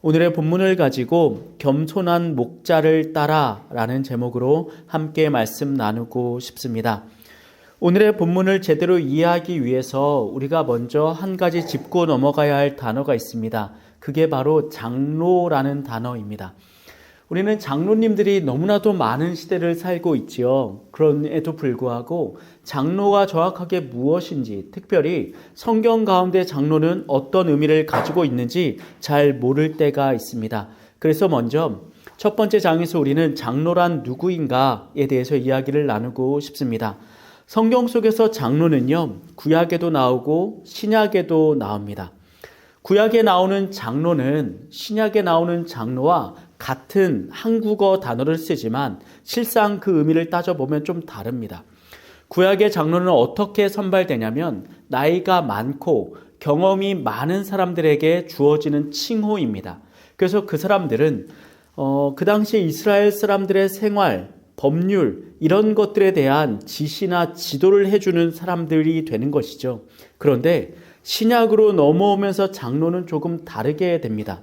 오늘의 본문을 가지고 겸손한 목자를 따라 라는 제목으로 함께 말씀 나누고 싶습니다. 오늘의 본문을 제대로 이해하기 위해서 우리가 먼저 한 가지 짚고 넘어가야 할 단어가 있습니다. 그게 바로 장로라는 단어입니다. 우리는 장로님들이 너무나도 많은 시대를 살고 있지요. 그럼에도 불구하고 장로가 정확하게 무엇인지, 특별히 성경 가운데 장로는 어떤 의미를 가지고 있는지 잘 모를 때가 있습니다. 그래서 먼저 첫 번째 장에서 우리는 장로란 누구인가에 대해서 이야기를 나누고 싶습니다. 성경 속에서 장로는요, 구약에도 나오고 신약에도 나옵니다. 구약에 나오는 장로는 신약에 나오는 장로와 같은 한국어 단어를 쓰지만 실상 그 의미를 따져보면 좀 다릅니다. 구약의 장로는 어떻게 선발되냐면 나이가 많고 경험이 많은 사람들에게 주어지는 칭호입니다. 그래서 그 사람들은 그 당시 이스라엘 사람들의 생활, 법률 이런 것들에 대한 지시나 지도를 해주는 사람들이 되는 것이죠. 그런데 신약으로 넘어오면서 장로는 조금 다르게 됩니다.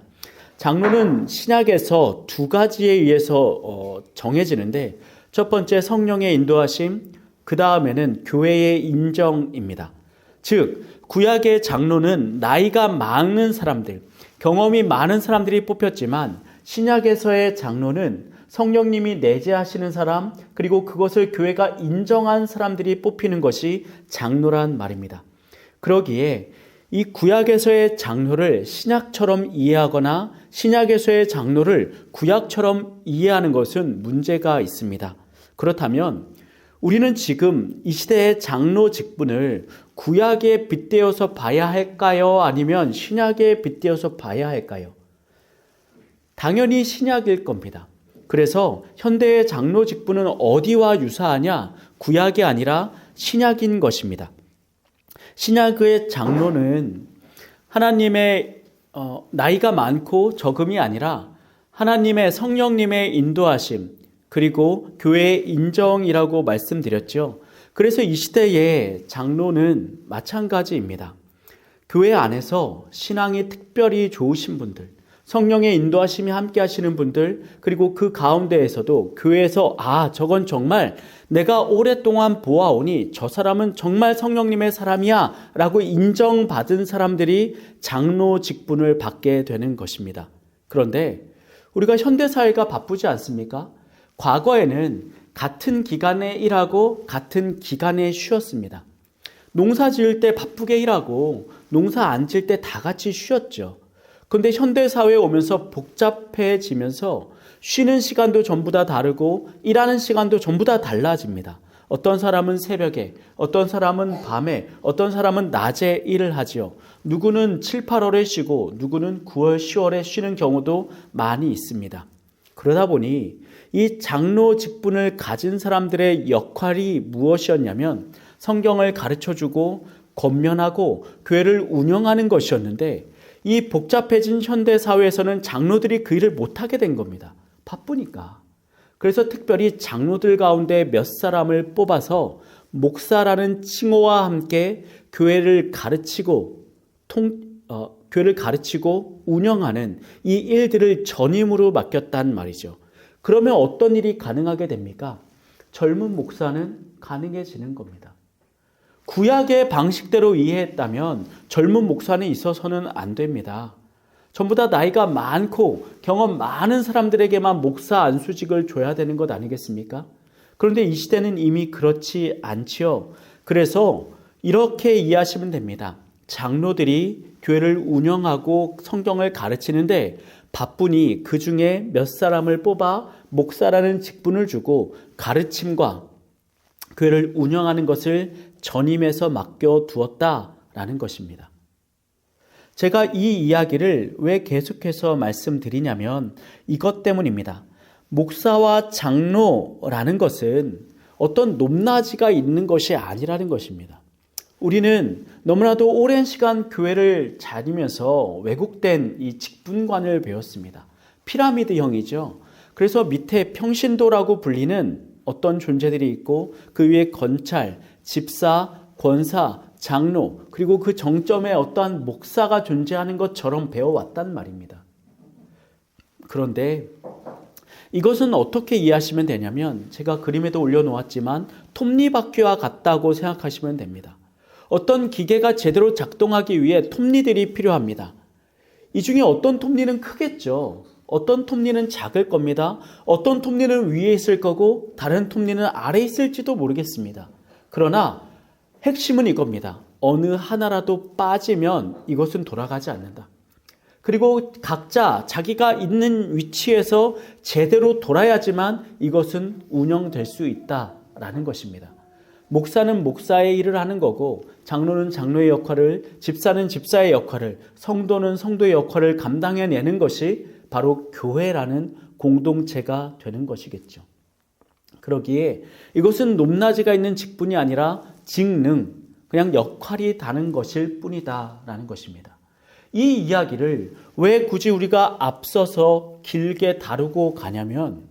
장로는 신약에서 두 가지에 의해서 정해지는데 첫 번째 성령의 인도하심, 그 다음에는 교회의 인정입니다. 즉 구약의 장로는 나이가 많은 사람들, 경험이 많은 사람들이 뽑혔지만 신약에서의 장로는 성령님이 내재하시는 사람, 그리고 그것을 교회가 인정한 사람들이 뽑히는 것이 장로란 말입니다. 그러기에 이 구약에서의 장로를 신약처럼 이해하거나 신약에서의 장로를 구약처럼 이해하는 것은 문제가 있습니다. 그렇다면 우리는 지금 이 시대의 장로 직분을 구약에 빗대어서 봐야 할까요? 아니면 신약에 빗대어서 봐야 할까요? 당연히 신약일 겁니다. 그래서 현대의 장로 직분은 어디와 유사하냐? 구약이 아니라 신약인 것입니다. 신약의 장로는 하나님의 나이가 많고 적음이 아니라 하나님의 성령님의 인도하심 그리고 교회의 인정이라고 말씀드렸죠. 그래서 이 시대의 장로는 마찬가지입니다. 교회 안에서 신앙이 특별히 좋으신 분들, 성령의 인도하심이 함께 하시는 분들, 그리고 그 가운데에서도 교회에서 저건 정말 내가 오랫동안 보아오니 저 사람은 정말 성령님의 사람이야 라고 인정받은 사람들이 장로 직분을 받게 되는 것입니다. 그런데 우리가 현대사회가 바쁘지 않습니까? 과거에는 같은 기간에 일하고 같은 기간에 쉬었습니다. 농사 지을 때 바쁘게 일하고 농사 안 질 때 다 같이 쉬었죠. 그런데 현대사회에 오면서 복잡해지면서 쉬는 시간도 전부 다 다르고 일하는 시간도 전부 다 달라집니다. 어떤 사람은 새벽에, 어떤 사람은 밤에, 어떤 사람은 낮에 일을 하지요. 누구는 7, 8월에 쉬고 누구는 9월, 10월에 쉬는 경우도 많이 있습니다. 그러다 보니 이 장로 직분을 가진 사람들의 역할이 무엇이었냐면 성경을 가르쳐주고 권면하고 교회를 운영하는 것이었는데 이 복잡해진 현대사회에서는 장로들이 그 일을 못하게 된 겁니다. 바쁘니까. 그래서 특별히 장로들 가운데 몇 사람을 뽑아서 목사라는 칭호와 함께 교회를 가르치고 운영하는 이 일들을 전임으로 맡겼단 말이죠. 그러면 어떤 일이 가능하게 됩니까? 젊은 목사는 가능해지는 겁니다. 구약의 방식대로 이해했다면 젊은 목사는 있어서는 안 됩니다. 전부 다 나이가 많고 경험 많은 사람들에게만 목사 안수직을 줘야 되는 것 아니겠습니까? 그런데 이 시대는 이미 그렇지 않지요. 그래서 이렇게 이해하시면 됩니다. 장로들이 교회를 운영하고 성경을 가르치는데 바쁘니 그 중에 몇 사람을 뽑아 목사라는 직분을 주고 가르침과 교회를 운영하는 것을 전임해서 맡겨두었다라는 것입니다. 제가 이 이야기를 왜 계속해서 말씀드리냐면 이것 때문입니다. 목사와 장로라는 것은 어떤 높낮이가 있는 것이 아니라는 것입니다. 우리는 너무나도 오랜 시간 교회를 다니면서 왜곡된 이 직분관을 배웠습니다. 피라미드형이죠. 그래서 밑에 평신도라고 불리는 어떤 존재들이 있고 그 위에 건찰, 집사, 권사, 장로, 그리고 그 정점에 어떠한 목사가 존재하는 것처럼 배워왔단 말입니다. 그런데 이것은 어떻게 이해하시면 되냐면 제가 그림에도 올려놓았지만 톱니바퀴와 같다고 생각하시면 됩니다. 어떤 기계가 제대로 작동하기 위해 톱니들이 필요합니다. 이 중에 어떤 톱니는 크겠죠. 어떤 톱니는 작을 겁니다. 어떤 톱니는 위에 있을 거고 다른 톱니는 아래에 있을지도 모르겠습니다. 그러나 핵심은 이겁니다. 어느 하나라도 빠지면 이것은 돌아가지 않는다. 그리고 각자 자기가 있는 위치에서 제대로 돌아야지만 이것은 운영될 수 있다라는 것입니다. 목사는 목사의 일을 하는 거고, 장로는 장로의 역할을, 집사는 집사의 역할을, 성도는 성도의 역할을 감당해내는 것이 바로 교회라는 공동체가 되는 것이겠죠. 그러기에 이것은 높낮이가 있는 직분이 아니라 직능, 그냥 역할이 다른 것일 뿐이다라는 것입니다. 이 이야기를 왜 굳이 우리가 앞서서 길게 다루고 가냐면,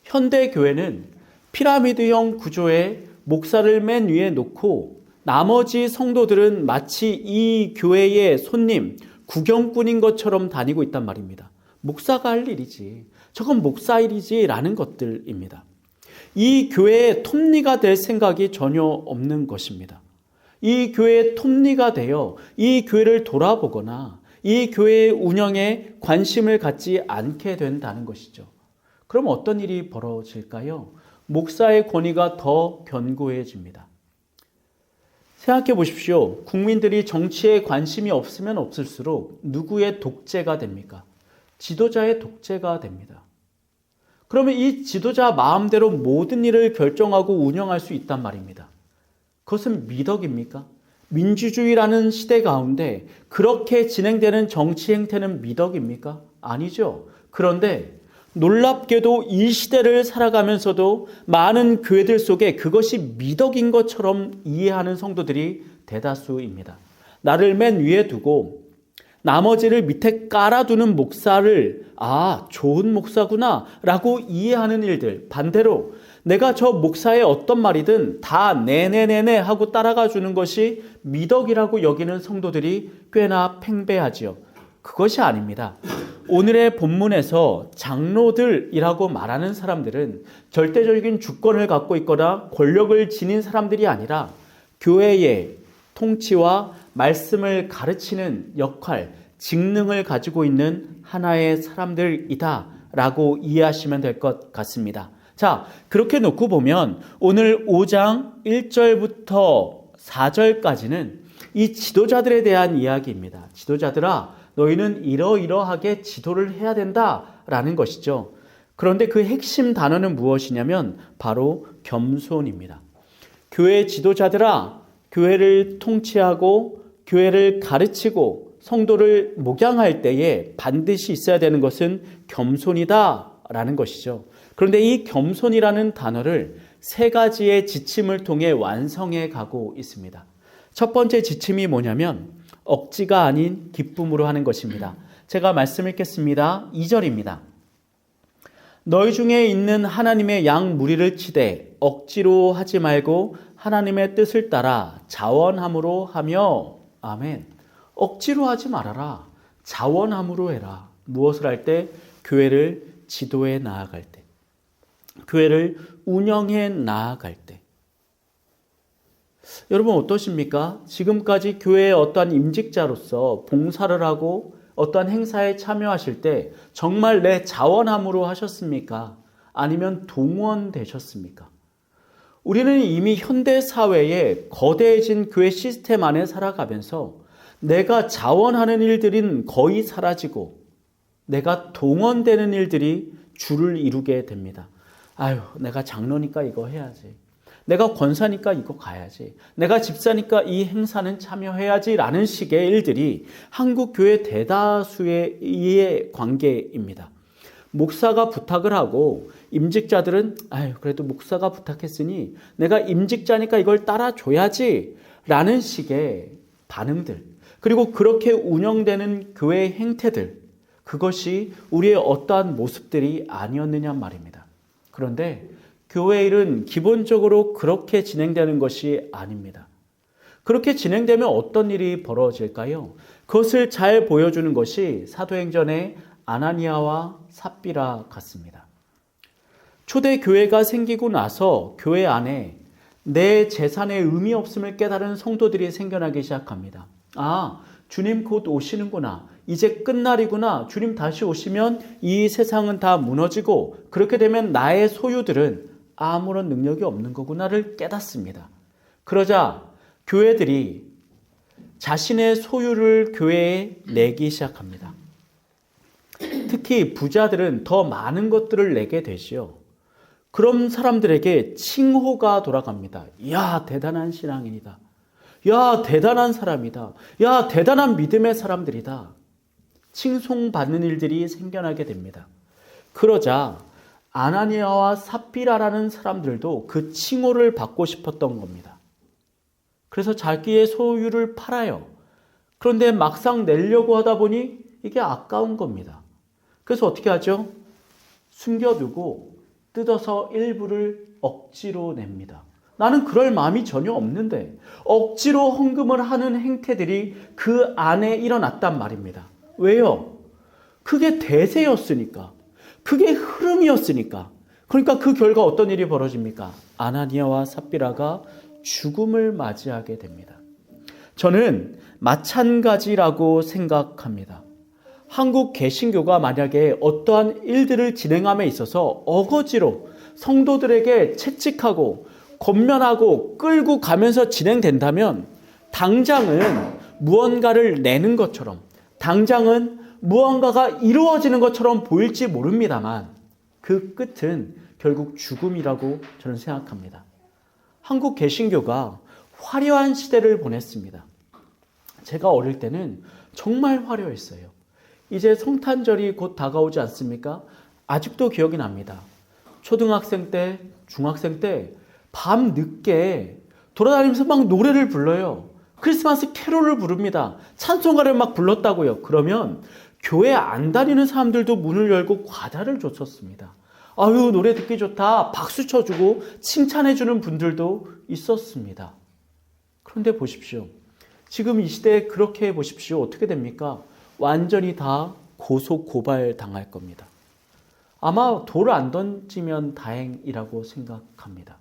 현대 교회는 피라미드형 구조에 목사를 맨 위에 놓고 나머지 성도들은 마치 이 교회의 손님, 구경꾼인 것처럼 다니고 있단 말입니다. 목사가 할 일이지, 저건 목사 일이지 라는 것들입니다. 이 교회의 톱니가 될 생각이 전혀 없는 것입니다. 이 교회의 톱니가 되어 이 교회를 돌아보거나 이 교회의 운영에 관심을 갖지 않게 된다는 것이죠. 그럼 어떤 일이 벌어질까요? 목사의 권위가 더 견고해집니다. 생각해 보십시오. 국민들이 정치에 관심이 없으면 없을수록 누구의 독재가 됩니까? 지도자의 독재가 됩니다. 그러면 이 지도자 마음대로 모든 일을 결정하고 운영할 수 있단 말입니다. 그것은 미덕입니까? 민주주의라는 시대 가운데 그렇게 진행되는 정치 행태는 미덕입니까? 아니죠. 그런데 놀랍게도 이 시대를 살아가면서도 많은 교회들 속에 그것이 미덕인 것처럼 이해하는 성도들이 대다수입니다. 나를 맨 위에 두고 나머지를 밑에 깔아두는 목사를 좋은 목사구나 라고 이해하는 일들, 반대로 내가 저 목사의 어떤 말이든 다 네네네네 하고 따라가 주는 것이 미덕이라고 여기는 성도들이 꽤나 팽배하지요. 그것이 아닙니다. 오늘의 본문에서 장로들이라고 말하는 사람들은 절대적인 주권을 갖고 있거나 권력을 지닌 사람들이 아니라 교회의 통치와 말씀을 가르치는 역할, 직능을 가지고 있는 하나의 사람들이다 라고 이해하시면 될 것 같습니다. 자, 그렇게 놓고 보면 오늘 5장 1절부터 4절까지는 이 지도자들에 대한 이야기입니다. 지도자들아, 너희는 이러이러하게 지도를 해야 된다라는 것이죠. 그런데 그 핵심 단어는 무엇이냐면 바로 겸손입니다. 교회 지도자들아, 교회를 통치하고 교회를 가르치고 성도를 목양할 때에 반드시 있어야 되는 것은 겸손이다라는 것이죠. 그런데 이 겸손이라는 단어를 세 가지의 지침을 통해 완성해 가고 있습니다. 첫 번째 지침이 뭐냐면 억지가 아닌 기쁨으로 하는 것입니다. 제가 말씀 읽겠습니다. 2절입니다. 너희 중에 있는 하나님의 양 무리를 치되 억지로 하지 말고 하나님의 뜻을 따라 자원함으로 하며. 아멘. 억지로 하지 말아라. 자원함으로 해라. 무엇을 할 때? 교회를 지도해 나아갈 때, 교회를 운영해 나아갈 때. 여러분 어떠십니까? 지금까지 교회의 어떠한 임직자로서 봉사를 하고 어떠한 행사에 참여하실 때 정말 내 자원함으로 하셨습니까? 아니면 동원되셨습니까? 우리는 이미 현대 사회에 거대해진 교회 시스템 안에 살아가면서 내가 자원하는 일들은 거의 사라지고 내가 동원되는 일들이 주를 이루게 됩니다. 내가 장로니까 이거 해야지. 내가 권사니까 이거 가야지. 내가 집사니까 이 행사는 참여해야지 라는 식의 일들이 한국 교회 대다수의 관계입니다. 목사가 부탁을 하고 임직자들은 그래도 목사가 부탁했으니 내가 임직자니까 이걸 따라줘야지 라는 식의 반응들, 그리고 그렇게 운영되는 교회 행태들, 그것이 우리의 어떠한 모습들이 아니었느냐 말입니다. 그런데 교회 일은 기본적으로 그렇게 진행되는 것이 아닙니다. 그렇게 진행되면 어떤 일이 벌어질까요? 그것을 잘 보여주는 것이 사도행전의 아나니아와 삽비라 같습니다. 초대 교회가 생기고 나서 교회 안에 내 재산의 의미 없음을 깨달은 성도들이 생겨나기 시작합니다. 아, 주님 곧 오시는구나. 이제 끝날이구나. 주님 다시 오시면 이 세상은 다 무너지고 그렇게 되면 나의 소유들은 아무런 능력이 없는 거구나를 깨닫습니다. 그러자 교회들이 자신의 소유를 교회에 내기 시작합니다. 특히 부자들은 더 많은 것들을 내게 되지요. 그런 사람들에게 칭호가 돌아갑니다. 야, 대단한 신앙인이다. 야, 대단한 사람이다. 야, 대단한 믿음의 사람들이다. 칭송받는 일들이 생겨나게 됩니다. 그러자 아나니아와 삽비라라는 사람들도 그 칭호를 받고 싶었던 겁니다. 그래서 자기의 소유를 팔아요. 그런데 막상 내려고 하다 보니 이게 아까운 겁니다. 그래서 어떻게 하죠? 숨겨두고 뜯어서 일부를 억지로 냅니다. 나는 그럴 마음이 전혀 없는데 억지로 헌금을 하는 행태들이 그 안에 일어났단 말입니다. 왜요? 그게 대세였으니까. 그게 흐름이었으니까. 그러니까 그 결과 어떤 일이 벌어집니까? 아나니아와 삽비라가 죽음을 맞이하게 됩니다. 저는 마찬가지라고 생각합니다. 한국 개신교가 만약에 어떠한 일들을 진행함에 있어서 어거지로 성도들에게 채찍하고 권면하고 끌고 가면서 진행된다면 당장은 무언가를 내는 것처럼, 당장은 무언가가 이루어지는 것처럼 보일지 모릅니다만 그 끝은 결국 죽음이라고 저는 생각합니다. 한국 개신교가 화려한 시대를 보냈습니다. 제가 어릴 때는 정말 화려했어요. 이제 성탄절이 곧 다가오지 않습니까? 아직도 기억이 납니다. 초등학생 때, 중학생 때 밤 늦게 돌아다니면서 막 노래를 불러요. 크리스마스 캐롤을 부릅니다. 찬송가를 막 불렀다고요. 그러면 교회 안 다니는 사람들도 문을 열고 과자를 줬었습니다. 아유, 노래 듣기 좋다. 박수 쳐주고 칭찬해주는 분들도 있었습니다. 그런데 보십시오. 지금 이 시대에 그렇게 해보십시오. 어떻게 됩니까? 완전히 다 고소 고발 당할 겁니다. 아마 돌을 안 던지면 다행이라고 생각합니다.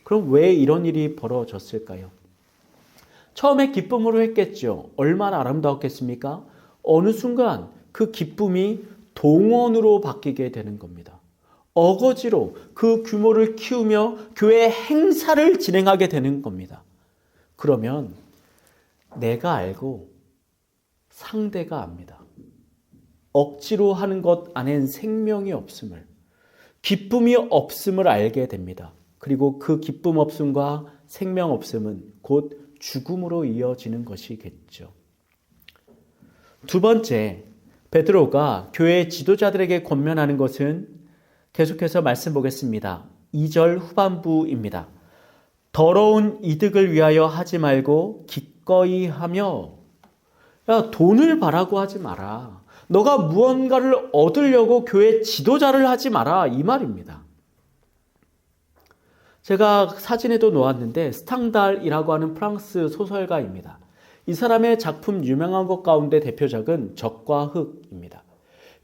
그럼 왜 이런 일이 벌어졌을까요? 처음에 기쁨으로 했겠죠. 얼마나 아름다웠겠습니까? 어느 순간 그 기쁨이 동원으로 바뀌게 되는 겁니다. 어거지로 그 규모를 키우며 교회 행사를 진행하게 되는 겁니다. 그러면 내가 알고 상대가 압니다. 억지로 하는 것 안엔 생명이 없음을, 기쁨이 없음을 알게 됩니다. 그리고 그 기쁨 없음과 생명 없음은 곧 죽음으로 이어지는 것이겠죠. 두 번째, 베드로가 교회 지도자들에게 권면하는 것은 계속해서 말씀 보겠습니다. 2절 후반부입니다. 더러운 이득을 위하여 하지 말고 기꺼이 하며, 야, 돈을 바라고 하지 마라. 너가 무언가를 얻으려고 교회 지도자를 하지 마라. 이 말입니다. 제가 사진에도 놓았는데 스탕달이라고 하는 프랑스 소설가입니다. 이 사람의 작품 유명한 것 가운데 대표작은 적과 흙입니다.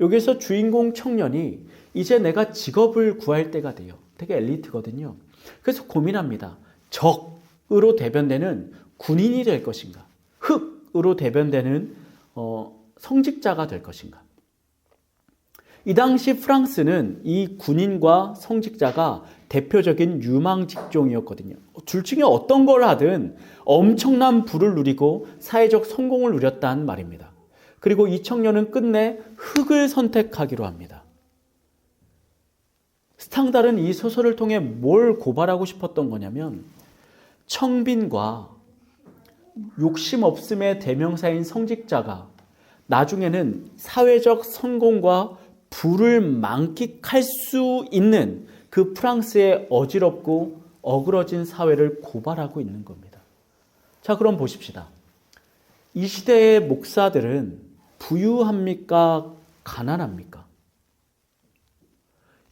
여기서 주인공 청년이 이제 내가 직업을 구할 때가 돼요. 되게 엘리트거든요. 그래서 고민합니다. 적으로 대변되는 군인이 될 것인가? 흙으로 대변되는 성직자가 될 것인가? 이 당시 프랑스는 이 군인과 성직자가 대표적인 유망 직종이었거든요. 둘 중에 어떤 걸 하든 엄청난 부를 누리고 사회적 성공을 누렸다는 말입니다. 그리고 이 청년은 끝내 흙을 선택하기로 합니다. 스탕달은 이 소설을 통해 뭘 고발하고 싶었던 거냐면 청빈과 욕심 없음의 대명사인 성직자가 나중에는 사회적 성공과 부를 만끽할 수 있는 그 프랑스의 어지럽고 어그러진 사회를 고발하고 있는 겁니다. 자, 그럼 보십시다. 이 시대의 목사들은 부유합니까? 가난합니까?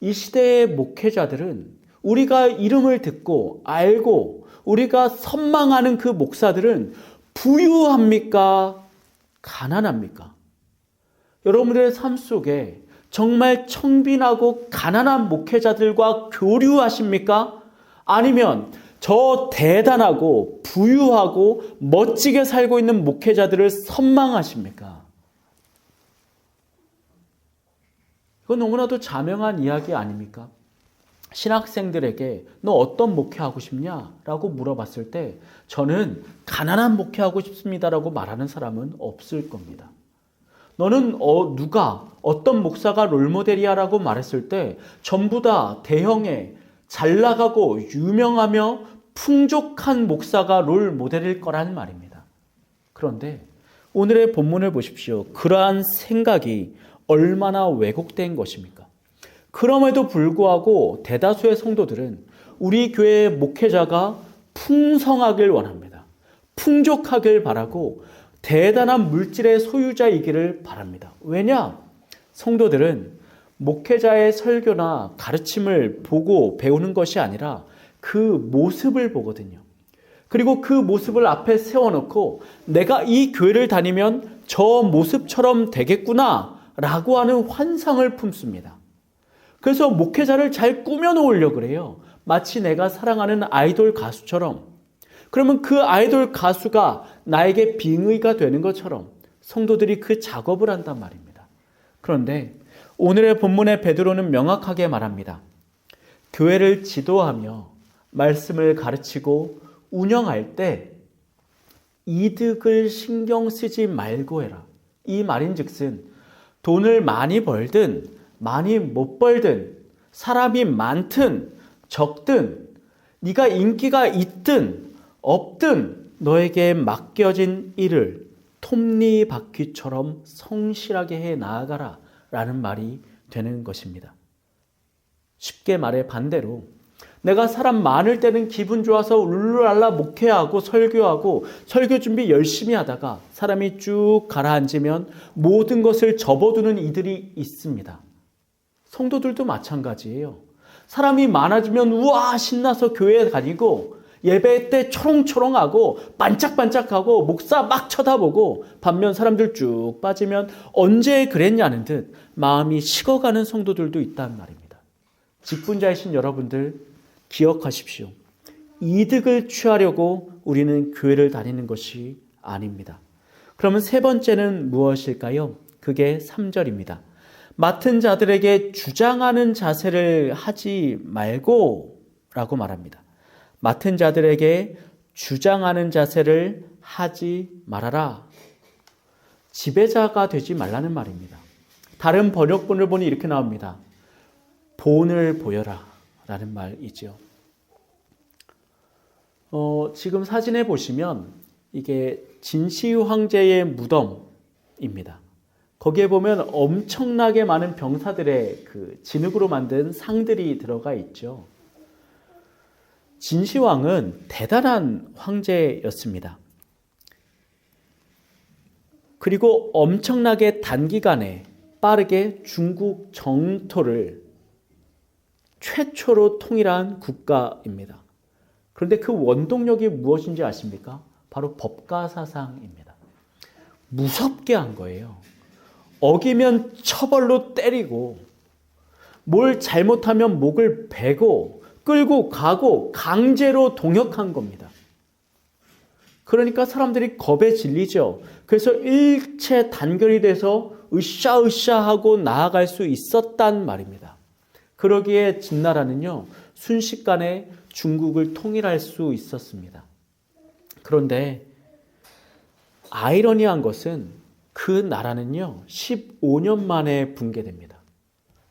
이 시대의 목회자들은 우리가 이름을 듣고 알고 우리가 선망하는 그 목사들은 부유합니까? 가난합니까? 여러분들의 삶 속에 정말 청빈하고 가난한 목회자들과 교류하십니까? 아니면 저 대단하고 부유하고 멋지게 살고 있는 목회자들을 선망하십니까? 이건 너무나도 자명한 이야기 아닙니까? 신학생들에게 너 어떤 목회하고 싶냐? 라고 물어봤을 때 저는 가난한 목회하고 싶습니다라고 말하는 사람은 없을 겁니다. 너는 누가 어떤 목사가 롤모델이야? 라고 말했을 때 전부 다 대형의 잘 나가고 유명하며 풍족한 목사가 롤모델일 거란 말입니다. 그런데 오늘의 본문을 보십시오. 그러한 생각이 얼마나 왜곡된 것입니까? 그럼에도 불구하고 대다수의 성도들은 우리 교회의 목회자가 풍성하길 원합니다. 풍족하길 바라고 대단한 물질의 소유자이기를 바랍니다. 왜냐? 성도들은 목회자의 설교나 가르침을 보고 배우는 것이 아니라 그 모습을 보거든요. 그리고 그 모습을 앞에 세워놓고 내가 이 교회를 다니면 저 모습처럼 되겠구나 라고 하는 환상을 품습니다. 그래서 목회자를 잘 꾸며놓으려고 그래요. 마치 내가 사랑하는 아이돌 가수처럼. 그러면 그 아이돌 가수가 나에게 빙의가 되는 것처럼 성도들이 그 작업을 한단 말입니다. 그런데 오늘의 본문의 베드로는 명확하게 말합니다. 교회를 지도하며 말씀을 가르치고 운영할 때 이득을 신경 쓰지 말고 해라. 이 말인즉슨 돈을 많이 벌든 많이 못 벌든 사람이 많든 적든 네가 인기가 있든 없든 너에게 맡겨진 일을 톱니바퀴처럼 성실하게 해 나아가라 라는 말이 되는 것입니다. 쉽게 말해 반대로 내가 사람 많을 때는 기분 좋아서 룰루랄라 목회하고 설교하고 설교 준비 열심히 하다가 사람이 쭉 가라앉으면 모든 것을 접어두는 이들이 있습니다. 성도들도 마찬가지예요. 사람이 많아지면 우와 신나서 교회에 다니고 예배 때 초롱초롱하고 반짝반짝하고 목사 막 쳐다보고 반면 사람들 쭉 빠지면 언제 그랬냐는 듯 마음이 식어가는 성도들도 있단 말입니다. 직분자이신 여러분들 기억하십시오. 이득을 취하려고 우리는 교회를 다니는 것이 아닙니다. 그러면 세 번째는 무엇일까요? 그게 3절입니다. 맡은 자들에게 주장하는 자세를 하지 말고 라고 말합니다. 맡은 자들에게 주장하는 자세를 하지 말아라. 지배자가 되지 말라는 말입니다. 다른 번역본을 보니 이렇게 나옵니다. 본을 보여라 라는 말이죠. 지금 사진에 보시면 이게 진시 황제의 무덤입니다. 거기에 보면 엄청나게 많은 병사들의 그 진흙으로 만든 상들이 들어가 있죠. 진시황은 대단한 황제였습니다. 그리고 엄청나게 단기간에 빠르게 중국 정토를 최초로 통일한 국가입니다. 그런데 그 원동력이 무엇인지 아십니까? 바로 법가사상입니다. 무섭게 한 거예요. 어기면 처벌로 때리고 뭘 잘못하면 목을 베고 끌고 가고 강제로 동역한 겁니다. 그러니까 사람들이 겁에 질리죠. 그래서 일체 단결이 돼서 으쌰으쌰 하고 나아갈 수 있었단 말입니다. 그러기에 진나라는요 순식간에 중국을 통일할 수 있었습니다. 그런데 아이러니한 것은 그 나라는요 15년 만에 붕괴됩니다.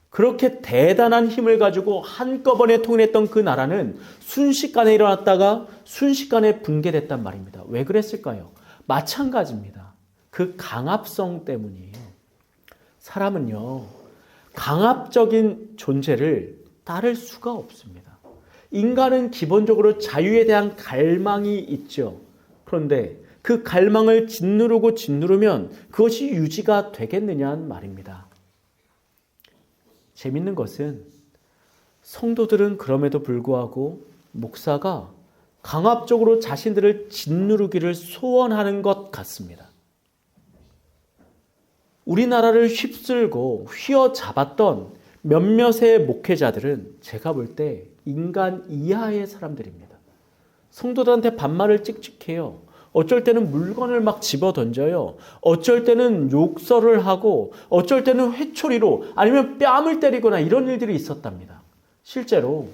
그렇게 대단한 힘을 가지고 한꺼번에 통일했던 그 나라는 순식간에 일어났다가 순식간에 붕괴됐단 말입니다. 왜 그랬을까요? 마찬가지입니다. 그 강압성 때문이에요. 사람은요 강압적인 존재를 따를 수가 없습니다. 인간은 기본적으로 자유에 대한 갈망이 있죠. 그런데 그 갈망을 짓누르고 짓누르면 그것이 유지가 되겠느냐는 말입니다. 재밌는 것은 성도들은 그럼에도 불구하고 목사가 강압적으로 자신들을 짓누르기를 소원하는 것 같습니다. 우리나라를 휩쓸고 휘어잡았던 몇몇의 목회자들은 제가 볼 때 인간 이하의 사람들입니다. 성도들한테 반말을 찍찍해요. 어쩔 때는 물건을 막 집어 던져요. 어쩔 때는 욕설을 하고 어쩔 때는 회초리로 아니면 뺨을 때리거나 이런 일들이 있었답니다. 실제로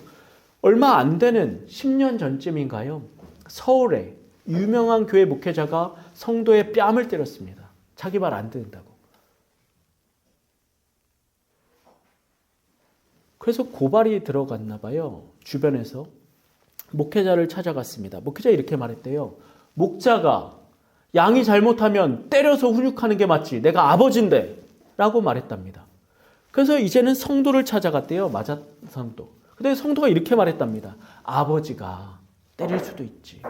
얼마 안 되는 10년 전쯤인가요? 서울에 유명한 교회 목회자가 성도의 뺨을 때렸습니다. 자기 말 안 듣는다고. 그래서 고발이 들어갔나 봐요. 주변에서 목회자를 찾아갔습니다. 목회자 이렇게 말했대요. 목자가 양이 잘못하면 때려서 훈육하는 게 맞지. 내가 아버지인데 라고 말했답니다. 그래서 이제는 성도를 찾아갔대요. 마자 성도. 근데 성도가 이렇게 말했답니다. 아버지가 때릴 수도 있지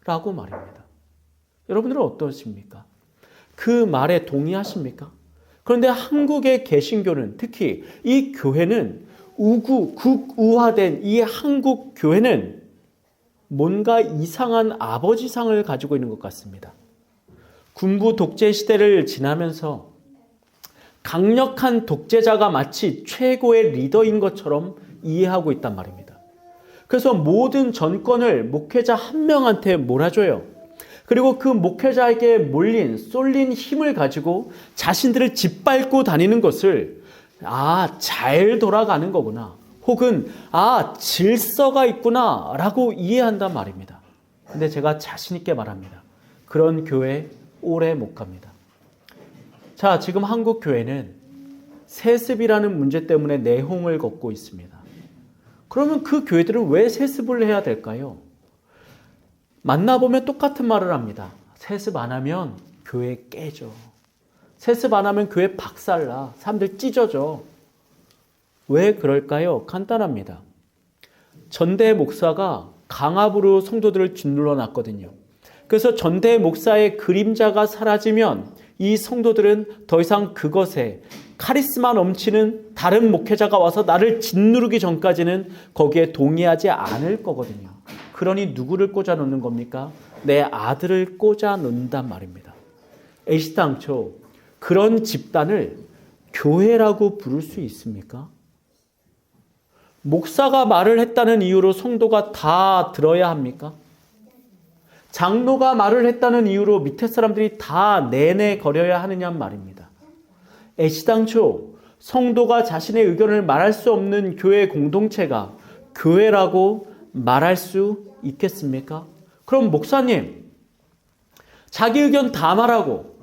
라고 말입니다. 여러분들은 어떠십니까? 그 말에 동의하십니까? 그런데 한국의 개신교는, 특히 이 교회는 극우화된 이 한국 교회는 뭔가 이상한 아버지상을 가지고 있는 것 같습니다. 군부 독재 시대를 지나면서 강력한 독재자가 마치 최고의 리더인 것처럼 이해하고 있단 말입니다. 그래서 모든 전권을 목회자 한 명한테 몰아줘요. 그리고 그 목회자에게 쏠린 힘을 가지고 자신들을 짓밟고 다니는 것을 잘 돌아가는 거구나. 혹은 질서가 있구나 라고 이해한단 말입니다. 근데 제가 자신 있게 말합니다. 그런 교회 오래 못 갑니다. 자, 지금 한국 교회는 세습이라는 문제 때문에 내홍을 걷고 있습니다. 그러면 그 교회들은 왜 세습을 해야 될까요? 만나보면 똑같은 말을 합니다. 세습 안 하면 교회 깨져. 세습 안 하면 교회 박살나. 사람들 찢어져. 왜 그럴까요? 간단합니다. 전대 목사가 강압으로 성도들을 짓눌러 놨거든요. 그래서 전대 목사의 그림자가 사라지면 이 성도들은 더 이상 그것에 카리스마 넘치는 다른 목회자가 와서 나를 짓누르기 전까지는 거기에 동의하지 않을 거거든요. 그러니 누구를 꽂아 놓는 겁니까? 내 아들을 꽂아 놓는단 말입니다. 애시당초 그런 집단을 교회라고 부를 수 있습니까? 목사가 말을 했다는 이유로 성도가 다 들어야 합니까? 장로가 말을 했다는 이유로 밑에 사람들이 다 내내거려야 하느냐 말입니다. 애시당초 성도가 자신의 의견을 말할 수 없는 교회 공동체가 교회라고 말할 수 있겠습니까? 그럼 목사님, 자기 의견 다 말하고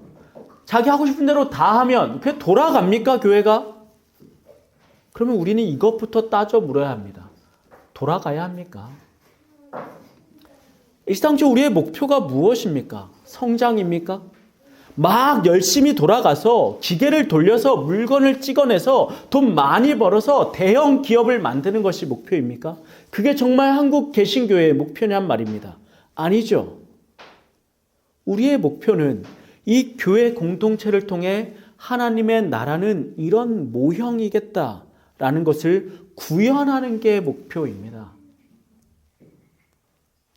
자기 하고 싶은 대로 다 하면 그게 돌아갑니까, 교회가? 그러면 우리는 이것부터 따져 물어야 합니다. 돌아가야 합니까? 일상적으로 우리의 목표가 무엇입니까? 성장입니까? 막 열심히 돌아가서 기계를 돌려서 물건을 찍어내서 돈 많이 벌어서 대형 기업을 만드는 것이 목표입니까? 그게 정말 한국 개신교회의 목표냔 말입니다. 아니죠. 우리의 목표는 이 교회 공동체를 통해 하나님의 나라는 이런 모형이겠다라는 것을 구현하는 게 목표입니다.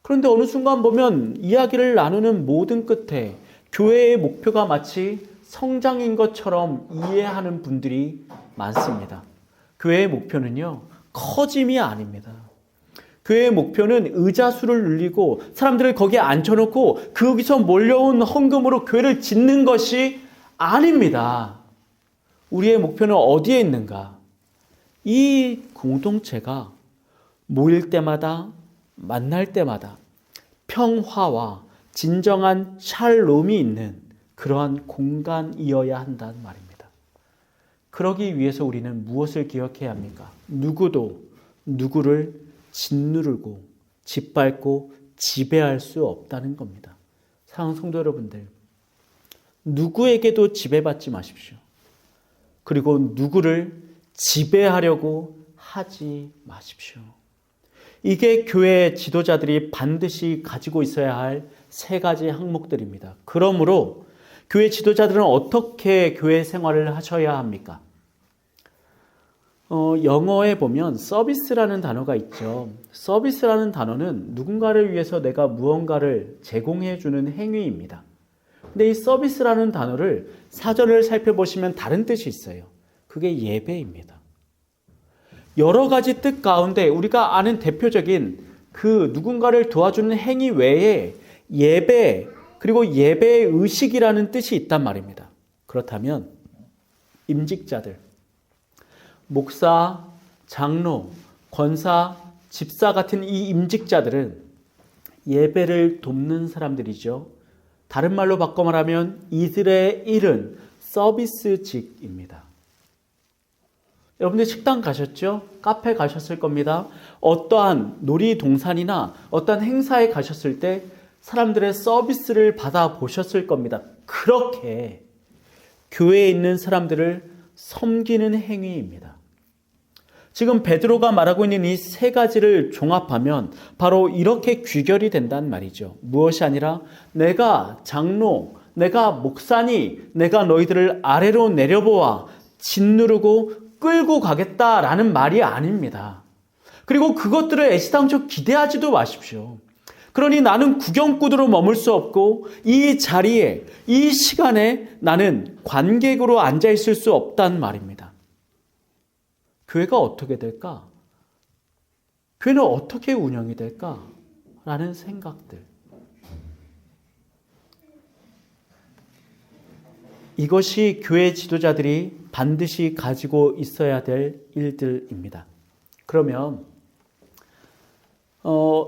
그런데 어느 순간 보면 이야기를 나누는 모든 끝에 교회의 목표가 마치 성장인 것처럼 이해하는 분들이 많습니다. 교회의 목표는요, 커짐이 아닙니다. 교회의 목표는 의자 수를 늘리고 사람들을 거기에 앉혀놓고 거기서 몰려온 헌금으로 교회를 짓는 것이 아닙니다. 우리의 목표는 어디에 있는가? 이 공동체가 모일 때마다, 만날 때마다 평화와 진정한 샬롬이 있는 그러한 공간이어야 한다는 말입니다. 그러기 위해서 우리는 무엇을 기억해야 합니까? 누구도 누구를 짓누르고 짓밟고 지배할 수 없다는 겁니다. 사랑하는 성도 여러분들, 누구에게도 지배받지 마십시오. 그리고 누구를 지배하려고 하지 마십시오. 이게 교회 지도자들이 반드시 가지고 있어야 할 세 가지 항목들입니다. 그러므로 교회 지도자들은 어떻게 교회 생활을 하셔야 합니까? 영어에 보면 서비스라는 단어가 있죠. 서비스라는 단어는 누군가를 위해서 내가 무언가를 제공해 주는 행위입니다. 근데 이 서비스라는 단어를 사전을 살펴보시면 다른 뜻이 있어요. 그게 예배입니다. 여러 가지 뜻 가운데 우리가 아는 대표적인 그 누군가를 도와주는 행위 외에 예배, 그리고 예배의 의식이라는 뜻이 있단 말입니다. 그렇다면 임직자들, 목사, 장로, 권사, 집사 같은 이 임직자들은 예배를 돕는 사람들이죠. 다른 말로 바꿔 말하면 이들의 일은 서비스직입니다. 여러분들 식당 가셨죠? 카페 가셨을 겁니다. 어떠한 놀이동산이나 어떠한 행사에 가셨을 때 사람들의 서비스를 받아보셨을 겁니다. 그렇게 교회에 있는 사람들을 섬기는 행위입니다. 지금 베드로가 말하고 있는 이 세 가지를 종합하면 바로 이렇게 귀결이 된다는 말이죠. 무엇이 아니라 내가 장로, 내가 목사니 내가 너희들을 아래로 내려보아 짓누르고 끌고 가겠다라는 말이 아닙니다. 그리고 그것들을 애시당초 기대하지도 마십시오. 그러니 나는 구경꾼으로 머물 수 없고 이 자리에, 이 시간에 나는 관객으로 앉아 있을 수 없다는 말입니다. 교회가 어떻게 될까? 교회는 어떻게 운영이 될까? 라는 생각들. 이것이 교회 지도자들이 반드시 가지고 있어야 될 일들입니다. 그러면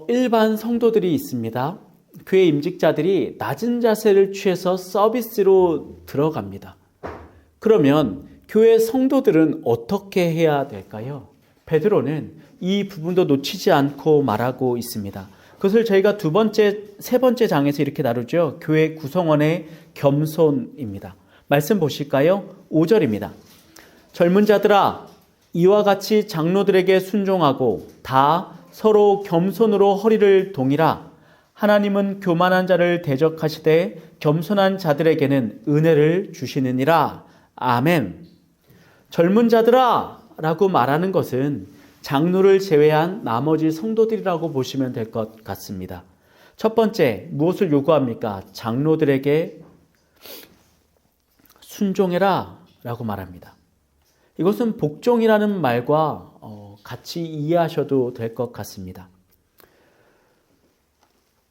일반 성도들이 있습니다. 교회 임직자들이 낮은 자세를 취해서 서비스로 들어갑니다. 그러면 교회 성도들은 어떻게 해야 될까요? 베드로는 이 부분도 놓치지 않고 말하고 있습니다. 그것을 저희가 세 번째 장에서 이렇게 다루죠. 교회 구성원의 겸손입니다. 말씀 보실까요? 5절입니다. 젊은 자들아, 이와 같이 장로들에게 순종하고 다 서로 겸손으로 허리를 동이라. 하나님은 교만한 자를 대적하시되 겸손한 자들에게는 은혜를 주시느니라. 아멘. 젊은 자들아 라고 말하는 것은 장로를 제외한 나머지 성도들이라고 보시면 될 것 같습니다. 첫 번째, 무엇을 요구합니까? 장로들에게 순종해라 라고 말합니다. 이것은 복종이라는 말과 같이 이해하셔도 될 것 같습니다.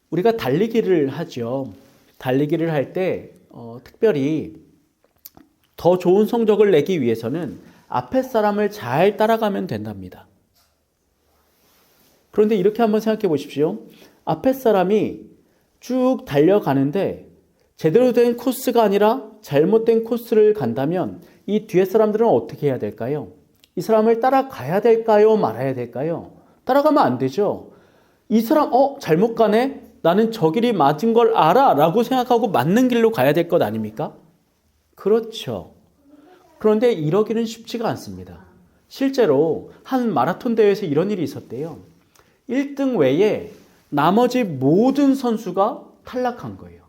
우리가 달리기를 하죠. 달리기를 할 때 특별히 더 좋은 성적을 내기 위해서는 앞에 사람을 잘 따라가면 된답니다. 그런데 이렇게 한번 생각해 보십시오. 앞에 사람이 쭉 달려가는데 제대로 된 코스가 아니라 잘못된 코스를 간다면 이 뒤에 사람들은 어떻게 해야 될까요? 이 사람을 따라가야 될까요? 말아야 될까요? 따라가면 안 되죠. 이 사람 잘못 가네? 나는 저 길이 맞은 걸 알아 라고 생각하고 맞는 길로 가야 될 것 아닙니까? 그렇죠. 그런데 이러기는 쉽지가 않습니다. 실제로 한 마라톤 대회에서 이런 일이 있었대요. 1등 외에 나머지 모든 선수가 탈락한 거예요.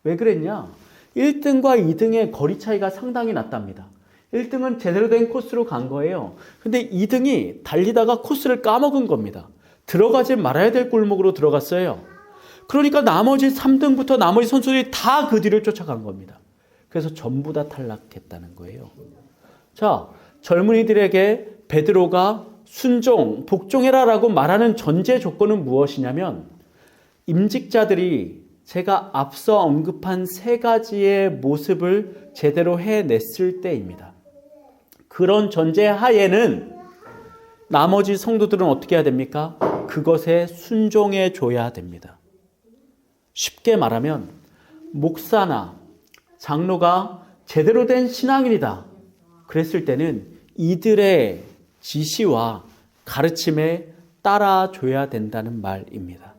왜 그랬냐? 1등과 2등의 거리 차이가 상당히 났답니다. 1등은 제대로 된 코스로 간 거예요. 근데 2등이 달리다가 코스를 까먹은 겁니다. 들어가지 말아야 될 골목으로 들어갔어요. 그러니까 나머지 3등부터 나머지 선수들이 다 그 뒤를 쫓아간 겁니다. 그래서 전부 다 탈락했다는 거예요. 자, 젊은이들에게 베드로가 순종, 복종해라라고 말하는 전제 조건은 무엇이냐면 임직자들이 제가 앞서 언급한 세 가지의 모습을 제대로 해냈을 때입니다. 그런 전제 하에는 나머지 성도들은 어떻게 해야 됩니까? 그것에 순종해 줘야 됩니다. 쉽게 말하면 목사나 장로가 제대로 된 신앙인이다. 그랬을 때는 이들의 지시와 가르침에 따라줘야 된다는 말입니다.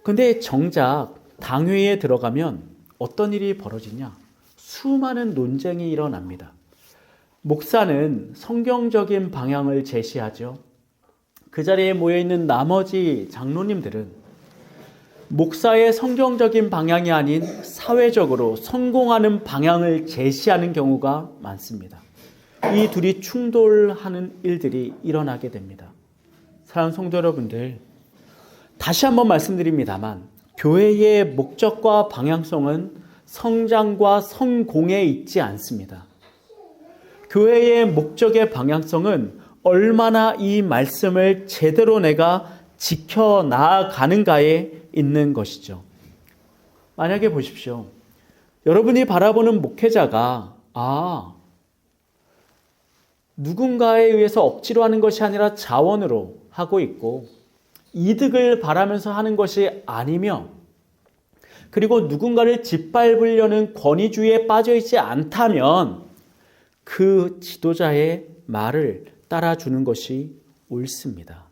근데 정작 당회에 들어가면 어떤 일이 벌어지냐? 수많은 논쟁이 일어납니다. 목사는 성경적인 방향을 제시하죠. 그 자리에 모여있는 나머지 장로님들은 목사의 성경적인 방향이 아닌 사회적으로 성공하는 방향을 제시하는 경우가 많습니다. 이 둘이 충돌하는 일들이 일어나게 됩니다. 사랑하는 성도 여러분들, 다시 한번 말씀드립니다만 교회의 목적과 방향성은 성장과 성공에 있지 않습니다. 교회의 목적의 방향성은 얼마나 이 말씀을 제대로 내가 지켜나가는가에 있는 것이죠. 만약에 보십시오. 여러분이 바라보는 목회자가 누군가에 의해서 억지로 하는 것이 아니라 자원으로 하고 있고 이득을 바라면서 하는 것이 아니며 그리고 누군가를 짓밟으려는 권위주의에 빠져있지 않다면 그 지도자의 말을 따라주는 것이 옳습니다.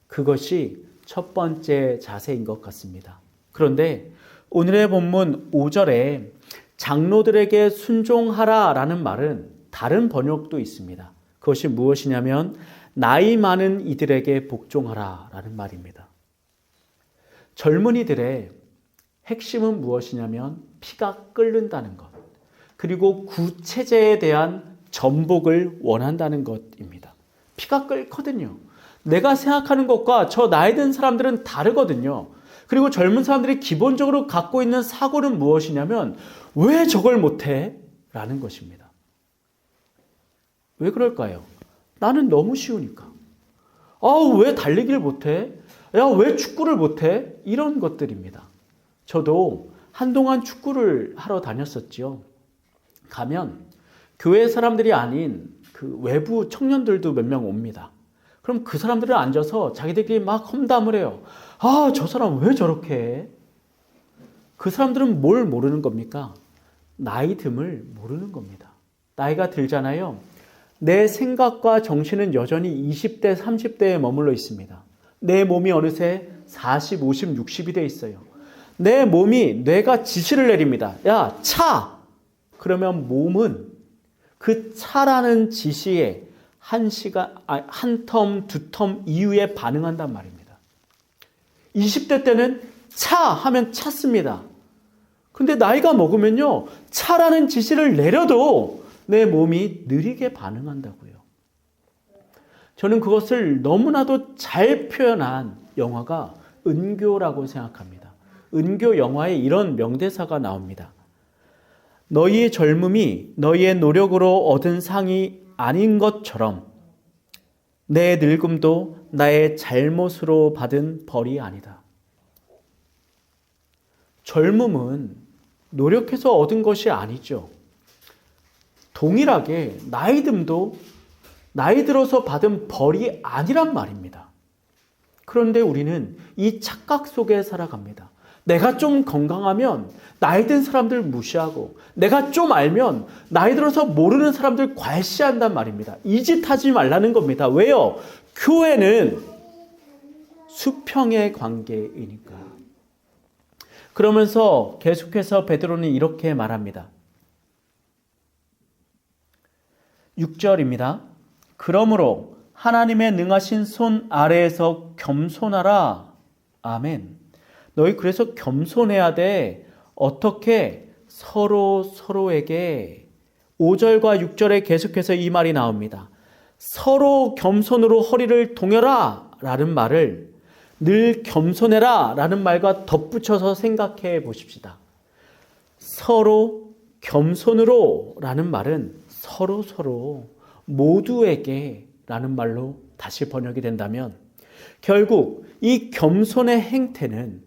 그것이 첫 번째 자세인 것 같습니다. 그런데 오늘의 본문 5절에 장로들에게 순종하라 라는 말은 다른 번역도 있습니다. 그것이 무엇이냐면 나이 많은 이들에게 복종하라 라는 말입니다. 젊은이들의 핵심은 무엇이냐면 피가 끓는다는 것, 그리고 구체제에 대한 전복을 원한다는 것입니다. 피가 끓거든요. 내가 생각하는 것과 저 나이 든 사람들은 다르거든요. 그리고 젊은 사람들이 기본적으로 갖고 있는 사고는 무엇이냐면 왜 저걸 못해? 라는 것입니다. 왜 그럴까요? 나는 너무 쉬우니까. 왜 달리기를 못해? 왜 축구를 못해? 이런 것들입니다. 저도 한동안 축구를 하러 다녔었죠. 가면 교회 사람들이 아닌 그 외부 청년들도 몇 명 옵니다. 그럼 그 사람들은 앉아서 자기들끼리 막 험담을 해요. 저 사람 왜 저렇게 해? 그 사람들은 뭘 모르는 겁니까? 나이 듦을 모르는 겁니다. 나이가 들잖아요. 내 생각과 정신은 여전히 20대, 30대에 머물러 있습니다. 내 몸이 어느새 40, 50, 60이 돼 있어요. 내 몸이 뇌가 지시를 내립니다. 야, 차! 그러면 몸은 그 차라는 지시에 한 텀, 두 텀 이후에 반응한단 말입니다. 20대 때는 차 하면 찼습니다. 근데 나이가 먹으면요, 차라는 지시를 내려도 내 몸이 느리게 반응한다고요. 저는 그것을 너무나도 잘 표현한 영화가 은교라고 생각합니다. 은교 영화에 이런 명대사가 나옵니다. 너희의 젊음이 너희의 노력으로 얻은 상이 아닌 것처럼 내 늙음도 나의 잘못으로 받은 벌이 아니다. 젊음은 노력해서 얻은 것이 아니죠. 동일하게 나이 듦도 나이 들어서 받은 벌이 아니란 말입니다. 그런데 우리는 이 착각 속에 살아갑니다. 내가 좀 건강하면 나이 든 사람들 무시하고 내가 좀 알면 나이 들어서 모르는 사람들 괄시한단 말입니다. 이 짓 하지 말라는 겁니다. 왜요? 교회는 수평의 관계이니까. 그러면서 계속해서 베드로는 이렇게 말합니다. 6절입니다. 그러므로 하나님의 능하신 손 아래에서 겸손하라. 아멘. 너희 그래서 겸손해야 돼. 어떻게? 서로에게 5절과 6절에 계속해서 이 말이 나옵니다. 서로 겸손으로 허리를 동여라 라는 말을 늘 겸손해라 라는 말과 덧붙여서 생각해 보십시다. 서로 겸손으로 라는 말은 서로 모두에게 라는 말로 다시 번역이 된다면 결국 이 겸손의 행태는